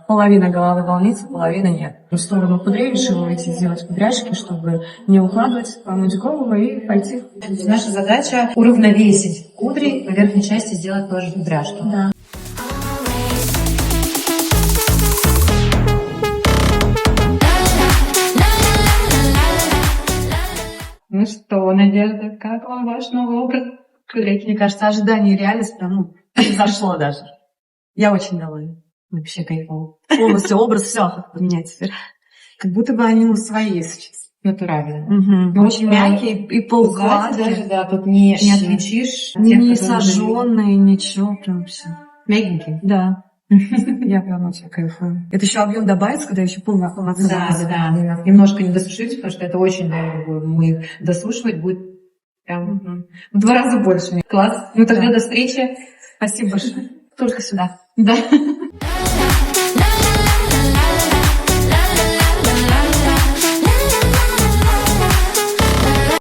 половина головы волнится, половина нет. В сторону кудрей решила выйти сделать кудряшки, чтобы не укладывать, помыть голову и пойти. Наша задача уравновесить кудри, по верхней части сделать тоже кудряшки. Да. Ну что, Надежда, как вам ваш новый образ? Мне кажется, ожидание реальность прям произошло даже. Я очень довольна. Вообще кайфово. Полностью образ все поменять теперь. Как будто бы они свои сейчас, натуральные. Угу. Очень мягкие и полукладки. Даже, да, тут не отличишь. Не сожженные, ничего, прям все. Мягенькие. Да. Я прям очень кайфую. Это еще объем добавится, когда еще полностью Да. Немножко не досушить, потому что это очень долго. Мы их досушивать будет прям в 2 раза больше. Класс. Ну тогда до встречи. Спасибо большое. Только сюда. Да.